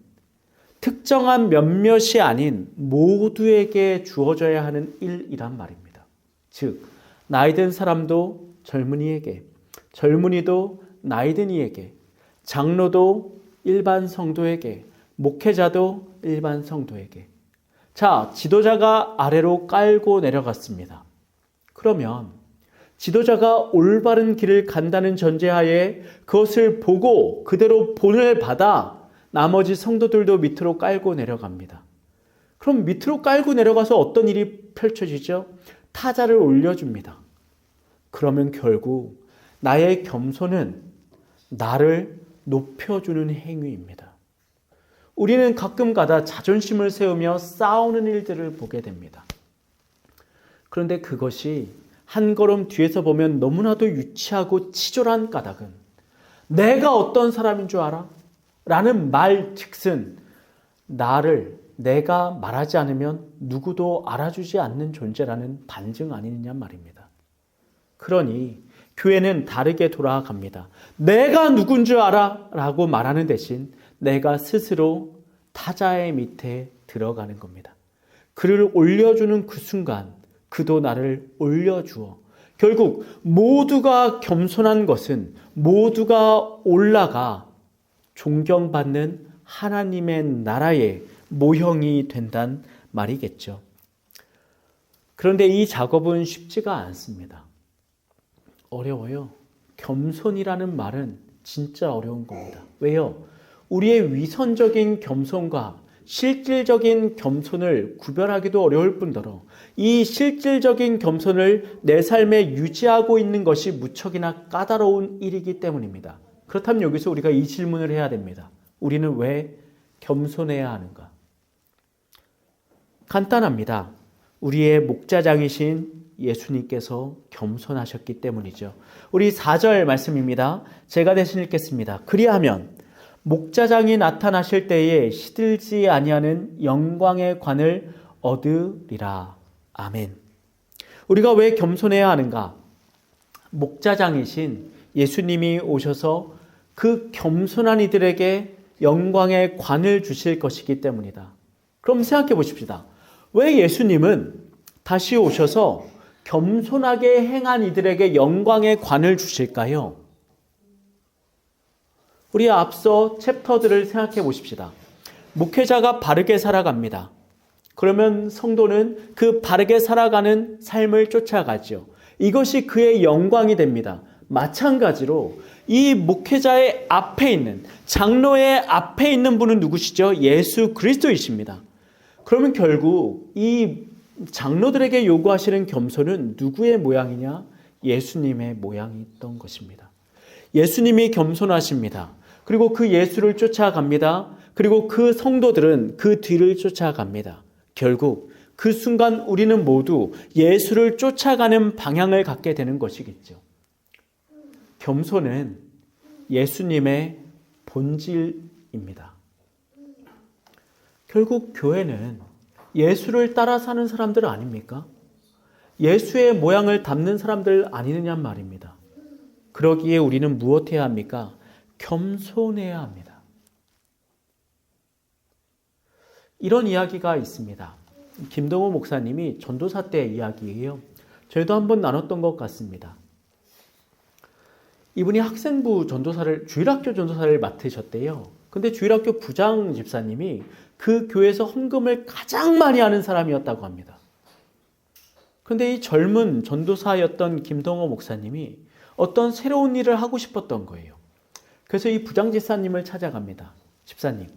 특정한 몇몇이 아닌 모두에게 주어져야 하는 일이란 말입니다. 즉 나이 든 사람도 젊은이에게, 젊은이도 나이 든 이에게, 장로도 일반 성도에게, 목회자도 일반 성도에게. 자, 지도자가 아래로 깔고 내려갔습니다. 그러면 지도자가 올바른 길을 간다는 전제하에 그것을 보고 그대로 본을 받아 나머지 성도들도 밑으로 깔고 내려갑니다. 그럼 밑으로 깔고 내려가서 어떤 일이 펼쳐지죠? 타자를 올려줍니다. 그러면 결국 나의 겸손은 나를 높여주는 행위입니다. 우리는 가끔가다 자존심을 세우며 싸우는 일들을 보게 됩니다. 그런데 그것이 한 걸음 뒤에서 보면 너무나도 유치하고 치졸한 까닭은 내가 어떤 사람인 줄 알아? 라는 말 즉슨 내가 말하지 않으면 누구도 알아주지 않는 존재라는 반증 아니느냐 말입니다. 그러니 교회는 다르게 돌아갑니다. 내가 누군 줄 알아? 라고 말하는 대신 내가 스스로 타자의 밑에 들어가는 겁니다. 그를 올려주는 그 순간 그도 나를 올려주어 결국 모두가 겸손한 것은 모두가 올라가 존경받는 하나님의 나라의 모형이 된단 말이겠죠. 그런데 이 작업은 쉽지가 않습니다. 어려워요. 겸손이라는 말은 진짜 어려운 겁니다. 왜요? 우리의 위선적인 겸손과 실질적인 겸손을 구별하기도 어려울 뿐더러 이 실질적인 겸손을 내 삶에 유지하고 있는 것이 무척이나 까다로운 일이기 때문입니다. 그렇다면 여기서 우리가 이 질문을 해야 됩니다. 우리는 왜 겸손해야 하는가? 간단합니다. 우리의 목자장이신 예수님께서 겸손하셨기 때문이죠. 우리 4절 말씀입니다. 제가 대신 읽겠습니다. 그리하면 목자장이 나타나실 때에 시들지 아니하는 영광의 관을 얻으리라. 아멘. 우리가 왜 겸손해야 하는가? 목자장이신 예수님이 오셔서 그 겸손한 이들에게 영광의 관을 주실 것이기 때문이다. 그럼 생각해 보십시다. 왜 예수님은 다시 오셔서 겸손하게 행한 이들에게 영광의 관을 주실까요? 우리 앞서 챕터들을 생각해 보십시다. 목회자가 바르게 살아갑니다. 그러면 성도는 그 바르게 살아가는 삶을 쫓아가죠. 이것이 그의 영광이 됩니다. 마찬가지로 이 목회자의 앞에 있는 장로의 앞에 있는 분은 누구시죠? 예수 그리스도이십니다. 그러면 결국 이 장로들에게 요구하시는 겸손은 누구의 모양이냐? 예수님의 모양이었던 것입니다. 예수님이 겸손하십니다. 그리고 그 예수를 쫓아갑니다. 그리고 그 성도들은 그 뒤를 쫓아갑니다. 결국 그 순간 우리는 모두 예수를 쫓아가는 방향을 갖게 되는 것이겠죠. 겸손은 예수님의 본질입니다. 결국 교회는 예수를 따라 사는 사람들 아닙니까? 예수의 모양을 담는 사람들 아니느냐 말입니다. 그러기에 우리는 무엇해야 합니까? 겸손해야 합니다. 이런 이야기가 있습니다. 김동호 목사님이 전도사 때 이야기예요. 저희도 한번 나눴던 것 같습니다. 이분이 학생부 전도사를, 주일학교 전도사를 맡으셨대요. 근데 주일학교 부장 집사님이 그 교회에서 헌금을 가장 많이 하는 사람이었다고 합니다. 근데 이 젊은 전도사였던 김동호 목사님이 어떤 새로운 일을 하고 싶었던 거예요. 그래서 이 부장 집사님을 찾아갑니다. 집사님,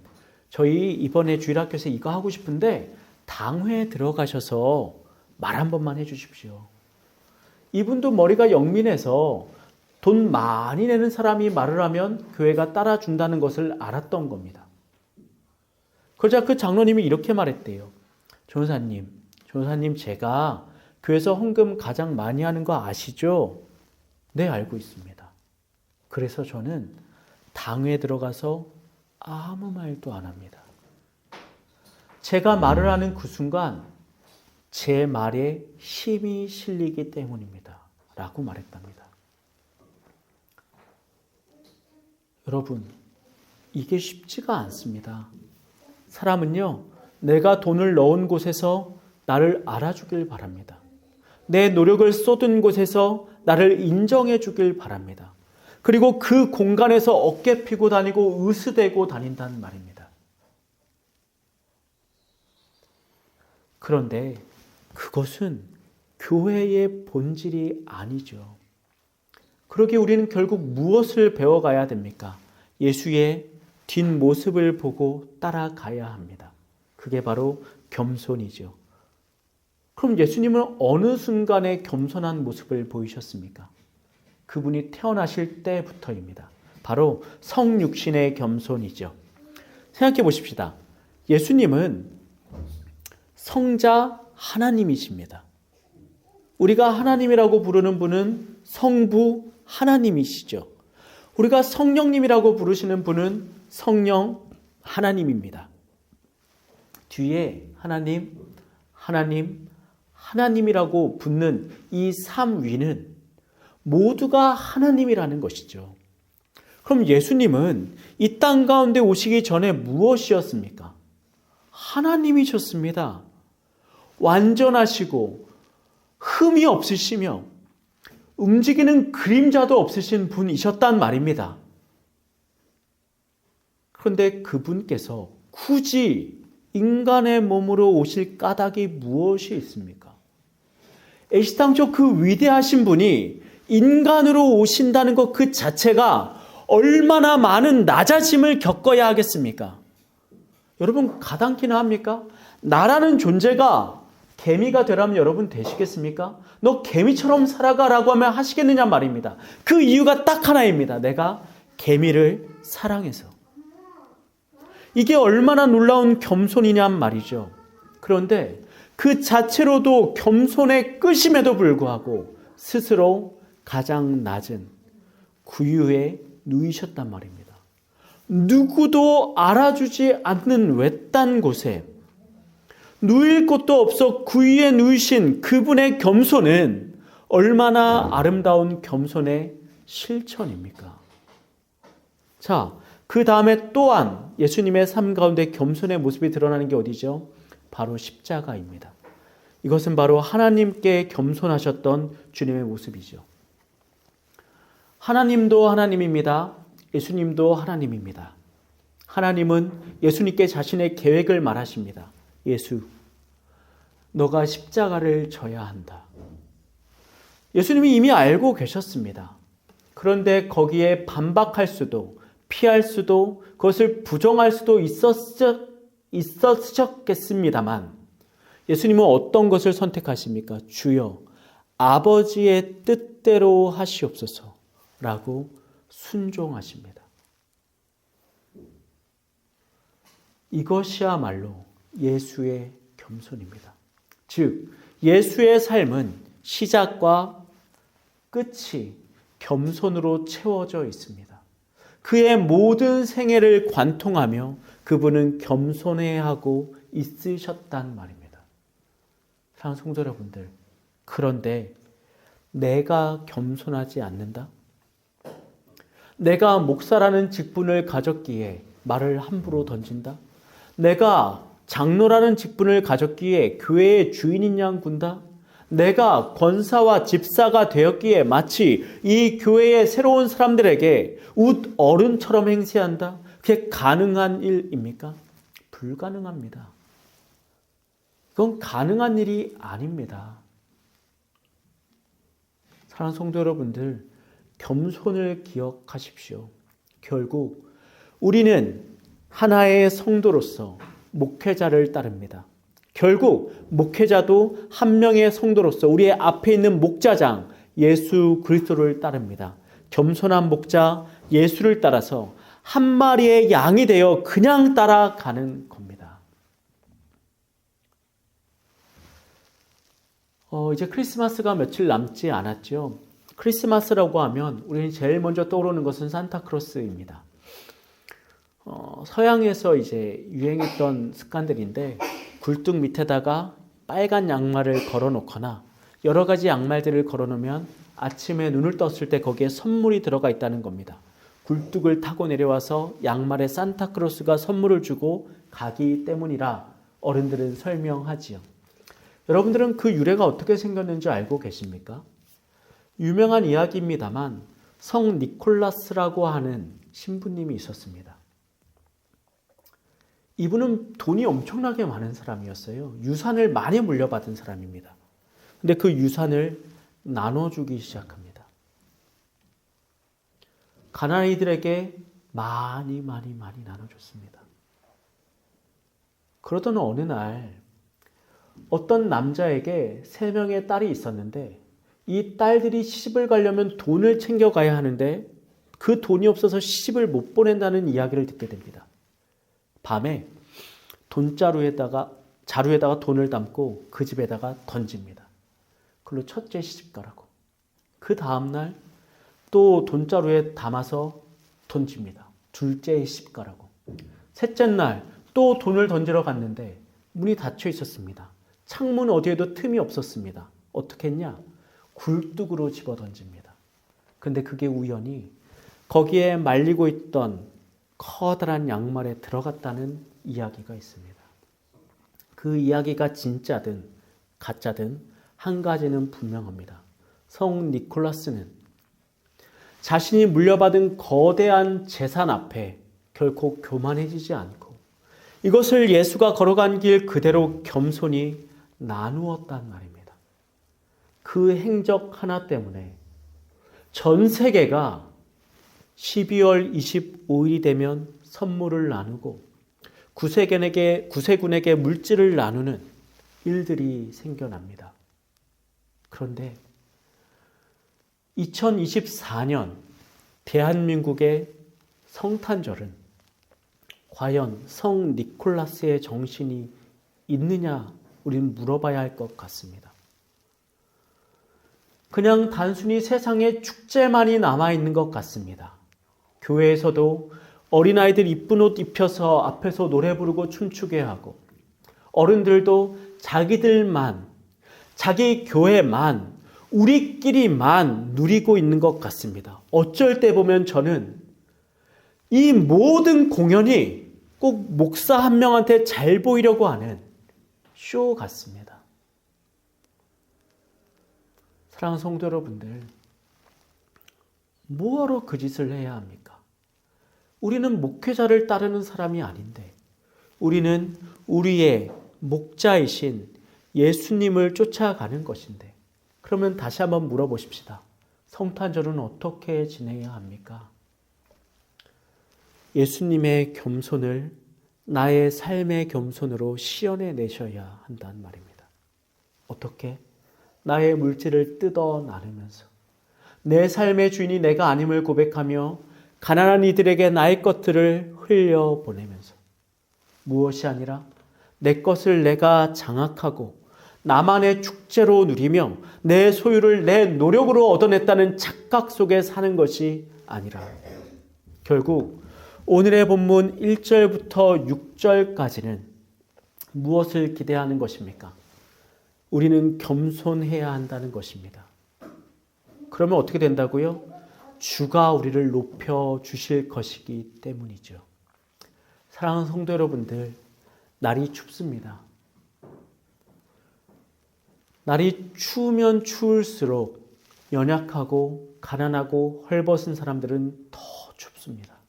저희 이번에 주일학교에서 이거 하고 싶은데 당회에 들어가셔서 말 한 번만 해주십시오. 이분도 머리가 영민해서 돈 많이 내는 사람이 말을 하면 교회가 따라준다는 것을 알았던 겁니다. 그러자 그 장로님이 이렇게 말했대요. 전도사님 제가 교회에서 헌금 가장 많이 하는 거 아시죠? 네, 알고 있습니다. 그래서 저는 당회에 들어가서 아무 말도 안 합니다. 제가 말을 하는 그 순간 제 말에 힘이 실리기 때문입니다. 라고 말했답니다. 여러분, 이게 쉽지가 않습니다. 사람은요, 내가 돈을 넣은 곳에서 나를 알아주길 바랍니다. 내 노력을 쏟은 곳에서 나를 인정해 주길 바랍니다. 그리고 그 공간에서 어깨 피고 다니고 으스대고 다닌다는 말입니다. 그런데 그것은 교회의 본질이 아니죠. 그러기에 우리는 결국 무엇을 배워가야 됩니까? 예수의 뒷모습을 보고 따라가야 합니다. 그게 바로 겸손이죠. 그럼 예수님은 어느 순간에 겸손한 모습을 보이셨습니까? 그분이 태어나실 때부터입니다. 바로 성육신의 겸손이죠. 생각해 보십시다. 예수님은 성자 하나님이십니다. 우리가 하나님이라고 부르는 분은 성부 하나님이시죠. 우리가 성령님이라고 부르시는 분은 성령, 하나님입니다. 뒤에 하나님, 하나님, 하나님이라고 붙는 이 3위는 모두가 하나님이라는 것이죠. 그럼 예수님은 이 땅 가운데 오시기 전에 무엇이었습니까? 하나님이셨습니다. 완전하시고 흠이 없으시며 움직이는 그림자도 없으신 분이셨단 말입니다. 그런데 그분께서 굳이 인간의 몸으로 오실 까닭이 무엇이 있습니까? 애시당초 그 위대하신 분이 인간으로 오신다는 것 그 자체가 얼마나 많은 낮아짐을 겪어야 하겠습니까? 여러분 가당키나 합니까? 나라는 존재가 개미가 되라면 여러분 되시겠습니까? 너 개미처럼 살아가라고 하면 하시겠느냐 말입니다. 그 이유가 딱 하나입니다. 내가 개미를 사랑해서. 이게 얼마나 놀라운 겸손이냔 말이죠. 그런데 그 자체로도 겸손의 끝임에도 불구하고 스스로 가장 낮은 구유에 누이셨단 말입니다. 누구도 알아주지 않는 외딴 곳에 누일 곳도 없어 구유에 누이신 그분의 겸손은 얼마나 아름다운 겸손의 실천입니까? 자, 그 다음에 또한 예수님의 삶 가운데 겸손의 모습이 드러나는 게 어디죠? 바로 십자가입니다. 이것은 바로 하나님께 겸손하셨던 주님의 모습이죠. 하나님도 하나님입니다. 예수님도 하나님입니다. 하나님은 예수님께 자신의 계획을 말하십니다. 예수, 너가 십자가를 져야 한다. 예수님이 이미 알고 계셨습니다. 그런데 거기에 반박할 수도 피할 수도 그것을 부정할 수도 있었겠습니다만 예수님은 어떤 것을 선택하십니까? 주여 아버지의 뜻대로 하시옵소서 라고 순종하십니다. 이것이야말로 예수의 겸손입니다. 즉 예수의 삶은 시작과 끝이 겸손으로 채워져 있습니다. 그의 모든 생애를 관통하며 그분은 겸손해야 하고 있으셨단 말입니다. 사랑하는 성도 여러분들, 그런데 내가 겸손하지 않는다? 내가 목사라는 직분을 가졌기에 말을 함부로 던진다? 내가 장로라는 직분을 가졌기에 교회의 주인인 양 군다? 내가 권사와 집사가 되었기에 마치 이 교회의 새로운 사람들에게 웃 어른처럼 행세한다? 그게 가능한 일입니까? 불가능합니다. 그건 가능한 일이 아닙니다. 사랑하는 성도 여러분들, 겸손을 기억하십시오. 결국 우리는 하나의 성도로서 목회자를 따릅니다. 결국 목회자도 한 명의 성도로서 우리의 앞에 있는 목자장 예수 그리스도를 따릅니다. 겸손한 목자 예수를 따라서 한 마리의 양이 되어 그냥 따라가는 겁니다. 이제 크리스마스가 며칠 남지 않았죠. 크리스마스라고 하면 우리는 제일 먼저 떠오르는 것은 산타크로스입니다. 서양에서 이제 유행했던 습관들인데 굴뚝 밑에다가 빨간 양말을 걸어놓거나 여러 가지 양말들을 걸어놓으면 아침에 눈을 떴을 때 거기에 선물이 들어가 있다는 겁니다. 굴뚝을 타고 내려와서 양말에 산타크로스가 선물을 주고 가기 때문이라 어른들은 설명하지요. 여러분들은 그 유래가 어떻게 생겼는지 알고 계십니까? 유명한 이야기입니다만 성 니콜라스라고 하는 신부님이 있었습니다. 이분은 돈이 엄청나게 많은 사람이었어요. 유산을 많이 물려받은 사람입니다. 근데 그 유산을 나눠주기 시작합니다. 가난아이들에게 많이 나눠줬습니다. 그러던 어느 날 어떤 남자에게 3명의 딸이 있었는데 이 딸들이 시집을 가려면 돈을 챙겨가야 하는데 그 돈이 없어서 시집을 못 보낸다는 이야기를 듣게 됩니다. 밤에 자루에다가 돈을 담고 그 집에다가 던집니다. 그걸로 첫째 시집 가라고. 그 다음날 또 돈자루에 담아서 던집니다. 둘째의 십가라고. 셋째 날 또 돈을 던지러 갔는데 문이 닫혀 있었습니다. 창문 어디에도 틈이 없었습니다. 어떻게 했냐? 굴뚝으로 집어 던집니다. 근데 그게 우연히 거기에 말리고 있던 커다란 양말에 들어갔다는 이야기가 있습니다. 그 이야기가 진짜든 가짜든 한 가지는 분명합니다. 성 니콜라스는 자신이 물려받은 거대한 재산 앞에 결코 교만해지지 않고 이것을 예수가 걸어간 길 그대로 겸손히 나누었단 말입니다. 그 행적 하나 때문에 전 세계가 12월 25일이 되면 선물을 나누고 구세군에게 물질을 나누는 일들이 생겨납니다. 그런데 2024년 대한민국의 성탄절은 과연 성 니콜라스의 정신이 있느냐 우리는 물어봐야 할 것 같습니다. 그냥 단순히 세상에 축제만이 남아있는 것 같습니다. 교회에서도 어린아이들 이쁜 옷 입혀서 앞에서 노래 부르고 춤추게 하고 어른들도 자기들만, 자기 교회만, 우리끼리만 누리고 있는 것 같습니다. 어쩔 때 보면 저는 이 모든 공연이 꼭 목사 한 명한테 잘 보이려고 하는 쇼 같습니다. 사랑하는 성도 여러분들, 뭐하러 그 짓을 해야 합니까? 우리는 목회자를 따르는 사람이 아닌데 우리는 우리의 목자이신 예수님을 쫓아가는 것인데 그러면 다시 한번 물어보십시다. 성탄절은 어떻게 지내야 합니까? 예수님의 겸손을 나의 삶의 겸손으로 시연해 내셔야 한다는 말입니다. 어떻게? 나의 물질을 뜯어 나누면서 내 삶의 주인이 내가 아님을 고백하며 가난한 이들에게 나의 것들을 흘려보내면서 무엇이 아니라 내 것을 내가 장악하고 나만의 축제로 누리며 내 소유를 내 노력으로 얻어냈다는 착각 속에 사는 것이 아니라 결국 오늘의 본문 1절부터 6절까지는 무엇을 기대하는 것입니까? 우리는 겸손해야 한다는 것입니다. 그러면 어떻게 된다고요? 주가 우리를 높여주실 것이기 때문이죠. 사랑하는 성도 여러분들, 날이 춥습니다. 날이 추우면 추울수록 연약하고 가난하고 헐벗은 사람들은 더 춥습니다.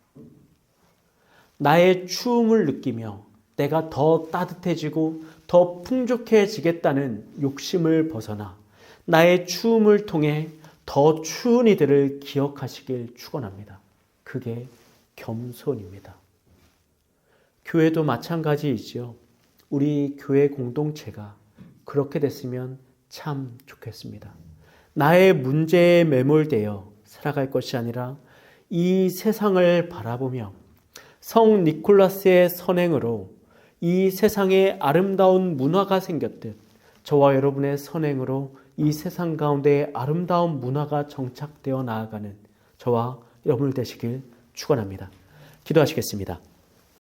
나의 추움을 느끼며 내가 더 따뜻해지고 더 풍족해지겠다는 욕심을 벗어나 나의 추움을 통해 더 추운 이들을 기억하시길 축원합니다. 그게 겸손입니다. 교회도 마찬가지이지요. 우리 교회 공동체가 그렇게 됐으면 참 좋겠습니다. 나의 문제에 매몰되어 살아갈 것이 아니라 이 세상을 바라보며 성 니콜라스의 선행으로 이 세상에 아름다운 문화가 생겼듯 저와 여러분의 선행으로 이 세상 가운데 아름다운 문화가 정착되어 나아가는 저와 여러분 되시길 축원합니다. 기도하시겠습니다.